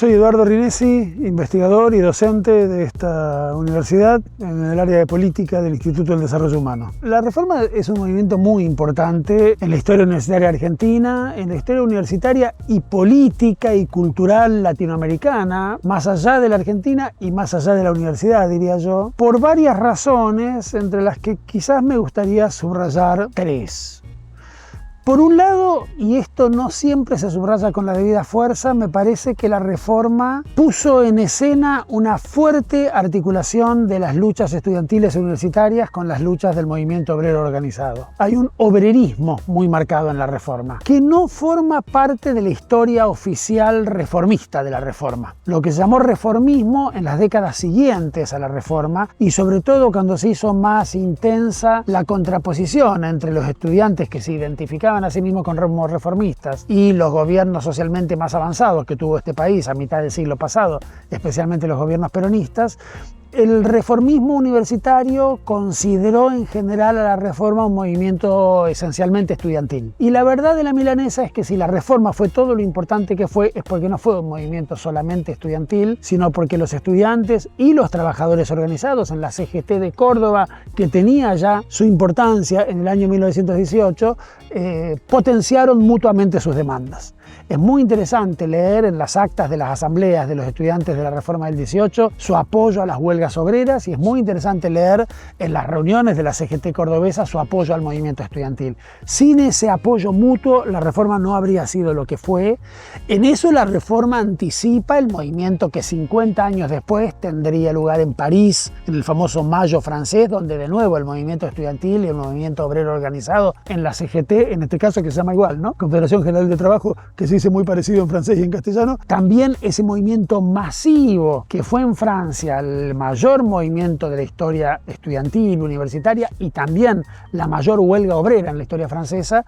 Soy Eduardo Rinesi, investigador y docente de esta universidad en el área de política del Instituto del Desarrollo Humano. La reforma es un movimiento muy importante en la historia universitaria argentina, en la historia universitaria y política y cultural latinoamericana, más allá de la Argentina y más allá de la universidad, diría yo, por varias razones, entre las que quizás me gustaría subrayar tres. Por un lado, y esto no siempre se subraya con la debida fuerza, me parece que la reforma puso en escena una fuerte articulación de las luchas estudiantiles universitarias con las luchas del movimiento obrero organizado. Hay un obrerismo muy marcado en la reforma, que no forma parte de la historia oficial reformista de la reforma. Lo que se llamó reformismo en las décadas siguientes a la reforma, y sobre todo cuando se hizo más intensa la contraposición entre los estudiantes que se identificaban a sí mismos como reformistas y los gobiernos socialmente más avanzados que tuvo este país a mitad del siglo pasado, especialmente los gobiernos peronistas. El reformismo universitario consideró en general a la reforma un movimiento esencialmente estudiantil. Y la verdad de la milanesa es que si la reforma fue todo lo importante que fue, es porque no fue un movimiento solamente estudiantil, sino porque los estudiantes y los trabajadores organizados en la CGT de Córdoba, que tenía ya su importancia en el año 1918, potenciaron mutuamente sus demandas. Es muy interesante leer en las actas de las asambleas de los estudiantes de la Reforma del 18 su apoyo a las huelgas obreras, y es muy interesante leer en las reuniones de la CGT cordobesa su apoyo al movimiento estudiantil. Sin ese apoyo mutuo, la reforma no habría sido lo que fue. En eso la reforma anticipa el movimiento que 50 años después tendría lugar en París, en el famoso Mayo francés, donde de nuevo el movimiento estudiantil y el movimiento obrero organizado en la CGT, en este caso que se llama igual, ¿no? Confederación General de Trabajo, que se dice muy parecido en francés y en castellano, también ese movimiento masivo que fue en Francia el mayor movimiento de la historia estudiantil, universitaria, y también la mayor huelga obrera en la historia francesa,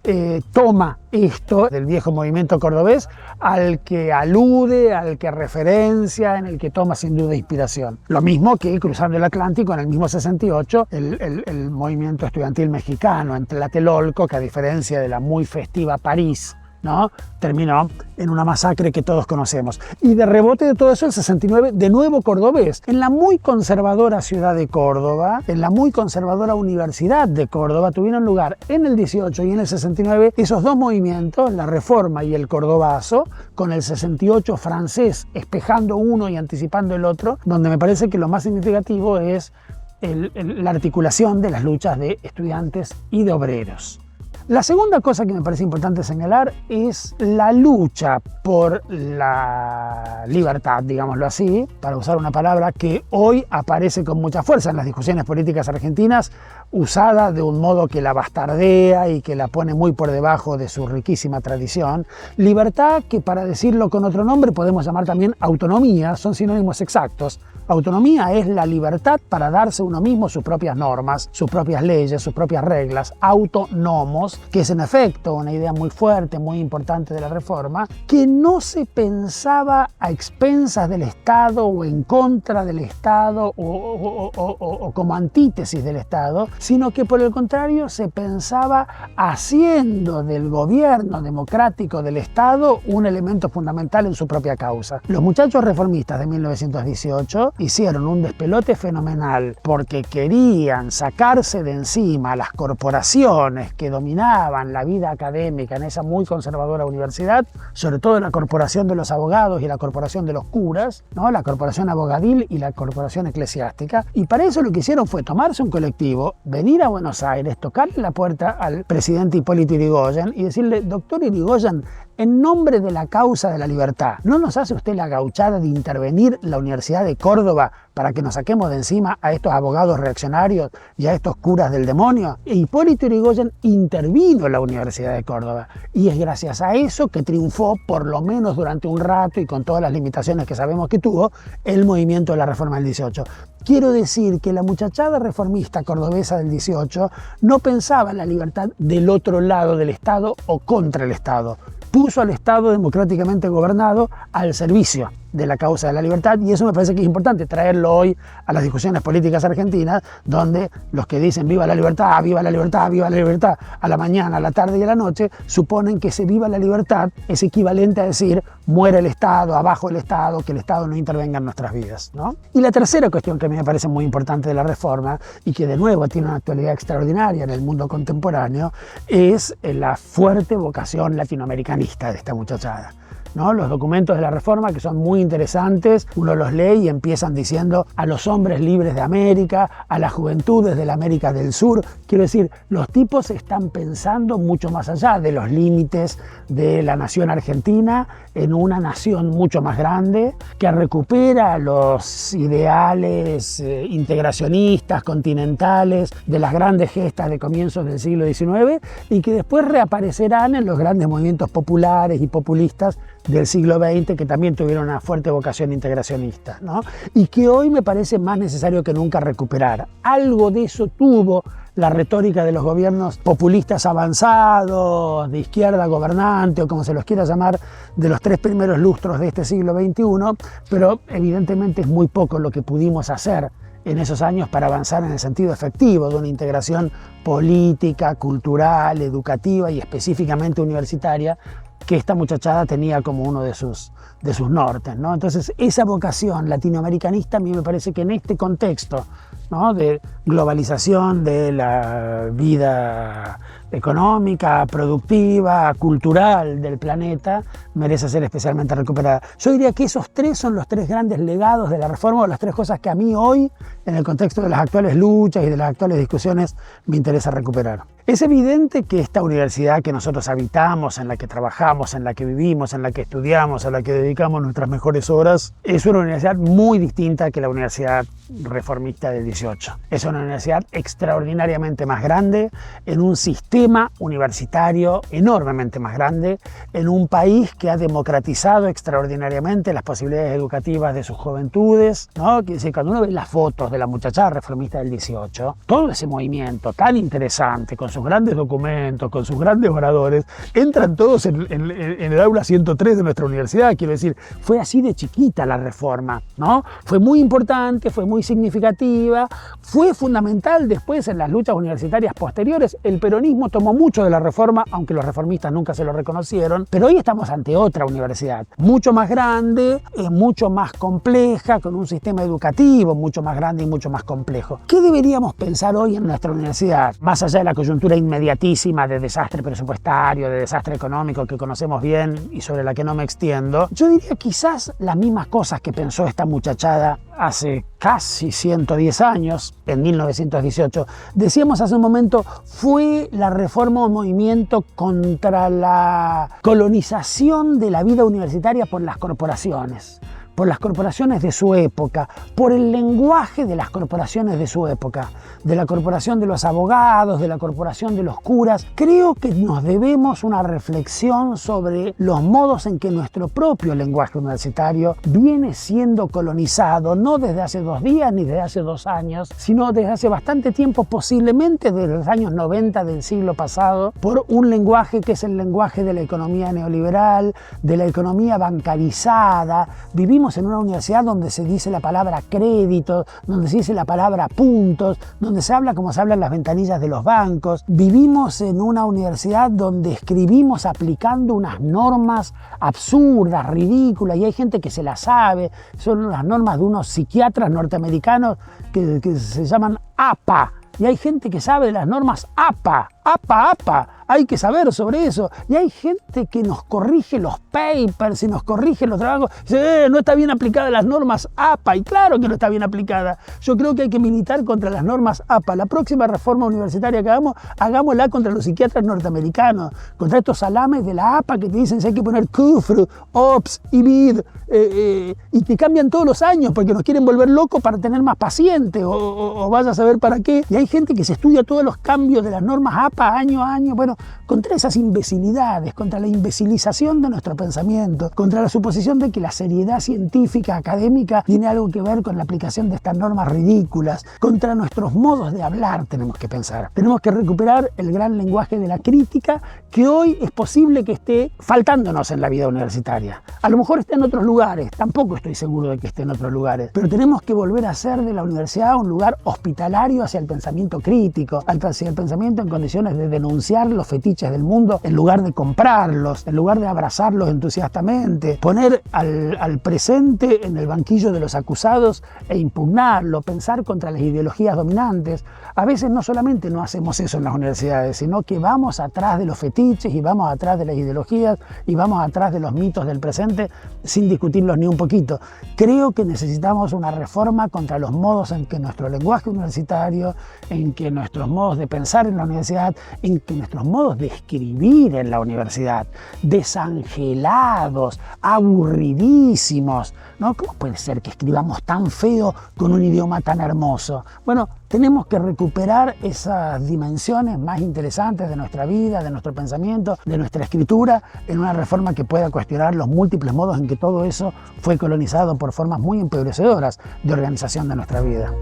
toma esto del viejo movimiento cordobés al que alude, al que referencia, en el que toma sin duda inspiración. Lo mismo que cruzando el Atlántico en el mismo 68, el movimiento estudiantil mexicano en Tlatelolco, que a diferencia de la muy festiva París, ¿no?, terminó en una masacre que todos conocemos. Y de rebote de todo eso, el 69, de nuevo cordobés. En la muy conservadora ciudad de Córdoba, en la muy conservadora Universidad de Córdoba, tuvieron lugar en el 18 y en el 69 esos dos movimientos, la Reforma y el Cordobazo, con el 68 francés espejando uno y anticipando el otro, donde me parece que lo más significativo es la articulación de las luchas de estudiantes y de obreros. La segunda cosa que me parece importante señalar es la lucha por la libertad, digámoslo así, para usar una palabra que hoy aparece con mucha fuerza en las discusiones políticas argentinas, usada de un modo que la bastardea y que la pone muy por debajo de su riquísima tradición. Libertad que, para decirlo con otro nombre, podemos llamar también autonomía, son sinónimos exactos. Autonomía es la libertad para darse uno mismo sus propias normas, sus propias leyes, sus propias reglas, autónomos, que es en efecto una idea muy fuerte, muy importante de la reforma, que no se pensaba a expensas del Estado o en contra del Estado o como antítesis del Estado, sino que por el contrario se pensaba haciendo del gobierno democrático del Estado un elemento fundamental en su propia causa. Los muchachos reformistas de 1918 hicieron un despelote fenomenal porque querían sacarse de encima a las corporaciones que dominaban la vida académica en esa muy conservadora universidad, sobre todo la corporación de los abogados y la corporación de los curas, ¿no?, la corporación abogadil y la corporación eclesiástica, y para eso lo que hicieron fue tomarse un colectivo, venir a Buenos Aires, tocarle la puerta al presidente Hipólito Yrigoyen y decirle: doctor Yrigoyen, en nombre de la causa de la libertad, ¿no nos hace usted la gauchada de intervenir la Universidad de Córdoba para que nos saquemos de encima a estos abogados reaccionarios y a estos curas del demonio? E Hipólito Yrigoyen intervino en la Universidad de Córdoba, y es gracias a eso que triunfó, por lo menos durante un rato y con todas las limitaciones que sabemos que tuvo, el movimiento de la Reforma del 18. Quiero decir que la muchachada reformista cordobesa del 18 no pensaba en la libertad del otro lado del Estado o contra el Estado. Puso al Estado democráticamente gobernado al servicio de la causa de la libertad, y eso me parece que es importante traerlo hoy a las discusiones políticas argentinas, donde los que dicen viva la libertad, viva la libertad, viva la libertad, a la mañana, a la tarde y a la noche, suponen que ese viva la libertad es equivalente a decir muere el Estado, abajo el Estado, que el Estado no intervenga en nuestras vidas, ¿no? Y la tercera cuestión que a mí me parece muy importante de la reforma, y que de nuevo tiene una actualidad extraordinaria en el mundo contemporáneo, es la fuerte vocación latinoamericanista de esta muchachada, ¿no? Los documentos de la reforma, que son muy interesantes, uno los lee y empiezan diciendo a los hombres libres de América, a las juventudes de la América del Sur. Quiero decir, los tipos están pensando mucho más allá de los límites de la nación argentina, en una nación mucho más grande, que recupera los ideales integracionistas, continentales, de las grandes gestas de comienzos del siglo XIX, y que después reaparecerán en los grandes movimientos populares y populistas del siglo XX, que también tuvieron una fuerte vocación integracionista, ¿no? Y que hoy me parece más necesario que nunca recuperar. Algo de eso tuvo la retórica de los gobiernos populistas avanzados, de izquierda gobernante, o como se los quiera llamar, de los 3 primeros lustros de este siglo XXI, pero evidentemente es muy poco lo que pudimos hacer en esos años para avanzar en el sentido efectivo de una integración política, cultural, educativa y específicamente universitaria, que esta muchachada tenía como uno de sus nortes, ¿no? Entonces, esa vocación latinoamericanista a mí me parece que en este contexto, ¿no?, de globalización de la vida económica, productiva, cultural del planeta, merece ser especialmente recuperada. Yo diría que esos 3 son los 3 grandes legados de la reforma, o las 3 cosas que a mí hoy, en el contexto de las actuales luchas y de las actuales discusiones, me interesa recuperar. Es evidente que esta universidad que nosotros habitamos, en la que trabajamos, en la que vivimos, en la que estudiamos, a la que dedicamos nuestras mejores horas, es una universidad muy distinta que la universidad reformista del 18. Es una universidad extraordinariamente más grande, en un sistema universitario enormemente más grande, en un país que ha democratizado extraordinariamente las posibilidades educativas de sus juventudes, ¿no? Que cuando uno ve las fotos de la muchachada reformista del 18, todo ese movimiento tan interesante, con sus grandes documentos, con sus grandes oradores, entran todos en el aula 103 de nuestra universidad. Quiero decir, fue así de chiquita la reforma, ¿no? Fue muy importante, fue muy significativa, fue fundamental después en las luchas universitarias posteriores. El peronismo tomó mucho de la reforma, aunque los reformistas nunca se lo reconocieron, pero hoy estamos ante otra universidad, mucho más grande, mucho más compleja, con un sistema educativo mucho más grande y mucho más complejo. ¿Qué deberíamos pensar hoy en nuestra universidad? Más allá de la coyuntura inmediatísima de desastre presupuestario, de desastre económico que conocemos bien y sobre la que no me extiendo, yo diría quizás las mismas cosas que pensó esta muchachada hace casi 110 años, en 1918. Decíamos hace un momento, fue la reforma un movimiento contra la colonización de la vida universitaria por las corporaciones de su época, por el lenguaje de las corporaciones de su época, de la corporación de los abogados, de la corporación de los curas. Creo que nos debemos una reflexión sobre los modos en que nuestro propio lenguaje universitario viene siendo colonizado, no desde hace 2 días ni desde hace 2 años, sino desde hace bastante tiempo, posiblemente desde los años 90 del siglo pasado, por un lenguaje que es el lenguaje de la economía neoliberal, de la economía bancarizada. Vivimos en una universidad donde se dice la palabra crédito, donde se dice la palabra puntos, donde se habla como se hablan las ventanillas de los bancos. Vivimos en una universidad donde escribimos aplicando unas normas absurdas, ridículas, y hay gente que se las sabe. Son las normas de unos psiquiatras norteamericanos que se llaman APA. Y hay gente que sabe de las normas APA, hay que saber sobre eso. Y hay gente que nos corrige los papers y nos corrige los trabajos. Dice, no está bien aplicada las normas APA. Y claro que no está bien aplicada. Yo creo que hay que militar contra las normas APA. La próxima reforma universitaria que hagamos, hagámosla contra los psiquiatras norteamericanos, contra estos salames de la APA que te dicen si hay que poner CUFR, OPS, IBID, y que cambian todos los años porque nos quieren volver locos para tener más pacientes o vaya a saber para qué. Y hay gente que se estudia todos los cambios de las normas APA año a año. Bueno, contra esas imbecilidades, contra la imbecilización de nuestro pensamiento, contra la suposición de que la seriedad científica, académica, tiene algo que ver con la aplicación de estas normas ridículas, contra nuestros modos de hablar tenemos que pensar. Tenemos que recuperar el gran lenguaje de la crítica que hoy es posible que esté faltándonos en la vida universitaria. A lo mejor está en otros lugares, tampoco estoy seguro de que esté en otros lugares, pero tenemos que volver a hacer de la universidad un lugar hospitalario hacia el pensamiento crítico, hacia el pensamiento en condiciones de denunciar los fetiches del mundo en lugar de comprarlos, en lugar de abrazarlos entusiastamente, poner al presente en el banquillo de los acusados e impugnarlo, pensar contra las ideologías dominantes. A veces no solamente no hacemos eso en las universidades, sino que vamos atrás de los fetiches y vamos atrás de las ideologías y vamos atrás de los mitos del presente sin discutirlos ni un poquito. Creo que necesitamos una reforma contra los modos en que nuestro lenguaje universitario, en que nuestros modos de pensar en la universidad, en que nuestros modos de escribir en la universidad, desangelados, aburridísimos, ¿no? ¿Cómo puede ser que escribamos tan feo con un idioma tan hermoso? Bueno, tenemos que recuperar esas dimensiones más interesantes de nuestra vida, de nuestro pensamiento, de nuestra escritura, en una reforma que pueda cuestionar los múltiples modos en que todo eso fue colonizado por formas muy empobrecedoras de organización de nuestra vida.